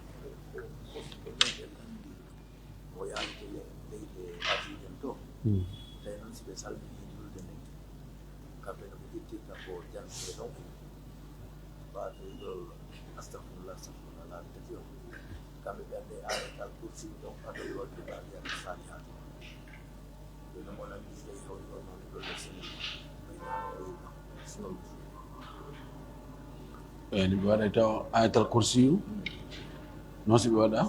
يعني بوادا يتاو آية الكرسي نوسي بوادا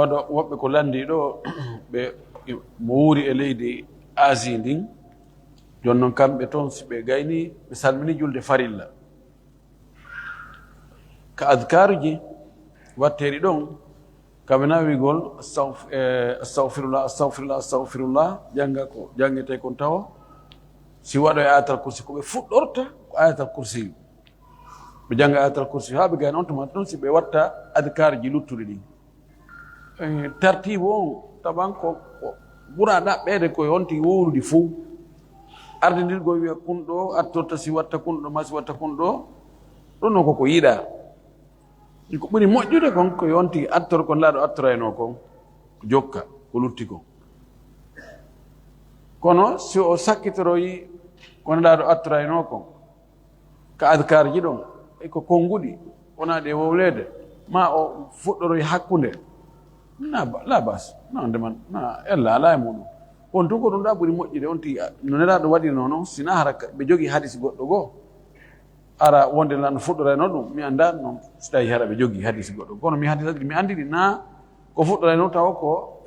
oɗo woɓɓe ko landi ɗo ɓe mo wuuri e leydi Asie ndin joni noon kamɓe toon si ɓe gayni ɓe salmini julde farilla ka adkaruji watteri ɗon kamɓe nawigol astahfirullah astahfirullah astahfirullah janga ko jangete kon tawa si waɗo e ayatal kursi ko ɓe fuɗɗorta ko ayatal kursi ɓe janga ayatal kursi ha ɓe gayno on tuma ɗon si ɓe watta adkar ji luttuɗi ɗi tartibe on taban ko ɓura ɗaɓɓede koye on tigi wowrude fou ardidirgo wiya kunɗo attorta si watta kunɗo ma si watta kunɗo ɗon no koko yiɗa ko ɓuri moƴƴude kon koye on tigi attor kon laaɗo attorayno kon jokka ko lutti kon kono si o sakkitoroyi kono laaɗo attorayno kon ka adkar ji ɗon eko konnguɗi wona ɗe wowlede ma o fuɗɗoroyi hakkunde la bas na ndeman na ella ala e muɗum on tun ko ɗum ɗa ɓuri moƴƴude on tigi no nelaɗo waɗino noon sina hara ɓe jogii hadis goɗɗo goo ara wonde la no fuɗɗorayno ɗum mi annda noon so tawi hara ɓe jogii hadis goɗɗo kono mi hadisaji mi anndi ɗi na ko fuɗɗorayno taw ko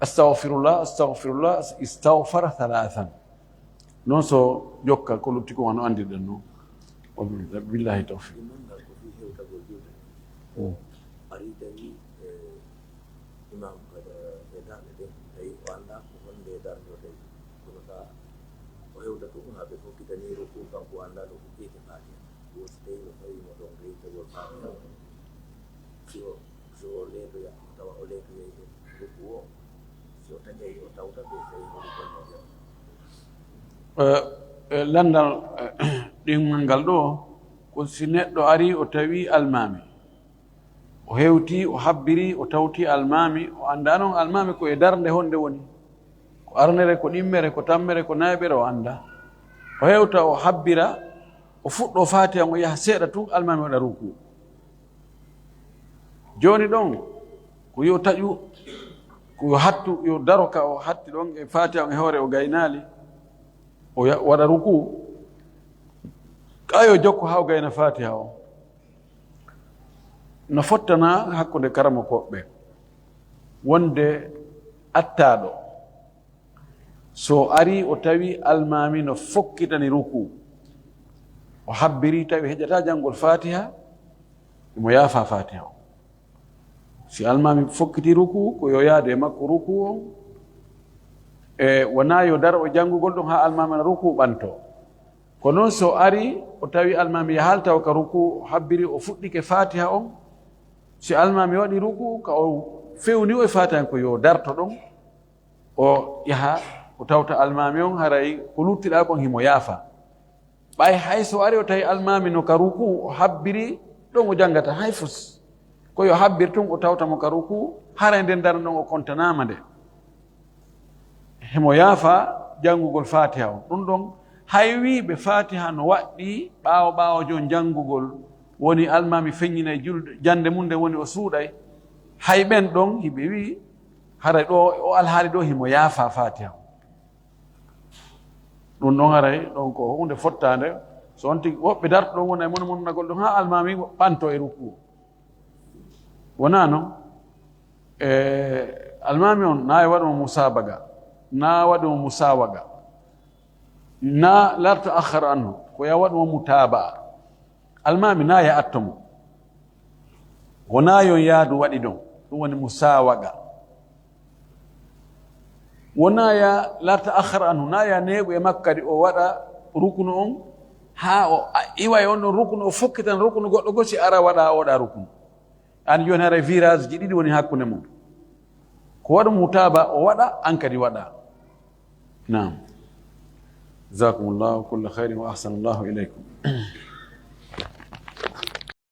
astahfirullah astahfirullah istahfara halathan noon so jokka ko lutti ko wano anndirɗen noon billahi tawfiq imam kada heɗaɓe ɓe tawi o anda ko honde darnote kono sa o hewta ɗum ha ɓe fokkitani ruku kanko anda ɗo ko ƴeete faati o so tawi no tawimo ɗon reytagol faati so o leetoya tawa o leetoyeyde ruku o si o taƴayi o tawta ɓe tawi hoɗi gonno landal ɗimmal ngal ɗo ko si neɗɗo ari o tawi almami o hewti o habbiri o tawti almami o anda noon almami ko e darde honde woni ko arnere ko ɗimmere ko tammere ko nayɓere o anda o hewta o habbira o fuɗɗo fatiha o yaha seeɗa tun almami waɗa ruku joni ɗon ko yo taƴu ko yo hattu yo daro ka o hatti ɗon e fatiha on e hoore o gaynali o waɗa ruku kayo jokko ha o gayna fatiha o no fottana hakkude karama koɓɓe wonde attaɗo so ari o tawi almami no fokkitani ruku o habbiri tawi heƴata janngol fatiha imo yaafa fatiha o si almami fokkiti ruku ko yo yaade makko ruku o e wona yo dar o janngugol ɗum ha almami na ruku ɓanto ko noon so ari o tawi almami yahaltaw ka ruku o habbiri o fuɗɗike fatiha on si almami waɗi ruku ka o fewni o e fatiha ko yo darto ɗon o yaha o tawta almami on haray ko luttiɗa kon himo yaafa ɓay hay so ari o tawi almami no ka ruku o habbiri ɗon o janngata hay fus ko yo habbir tun o tawtamo ka ruku haray nden darno ɗon o contanama nde himo yaafa janngugol fatiha o ɗum ɗon hay wiɓe fatiha no waɗɗi ɓaawo jon janngugol woni almami feññinay julde jande mum nde woni o suuɗay hay ɓen ɗon hiɓe wi haray ɗo o alhaali ɗo himo yaafa fatiha ɗum ɗon haray ɗon ko hunde fottande so on tigi woɓɓe darto ɗon wona e monagol ɗon ha almami ɓanto e ruku wona noon almami on na e waɗumo musabaga na waɗumo musawaga na larta akhar anhu ko ya waɗumo mutabaa almami na ya attomo wona yon yaadu waɗi ɗon ɗum woni musawaga wona ya larta akhar anhu na ya neeɓu e makko kadi o waɗa rukunu on ha o iwa e on ɗon rukunu o fokkitan rukunu goɗɗo go si ara waɗa oɗa rukunu an joni haray virage ji ɗiɗi woni hakkunde mum ko waɗa mutaba o waɗa an kadi waɗa nam jazakumullahu kulla khairin wa ahsanallahu ilaykum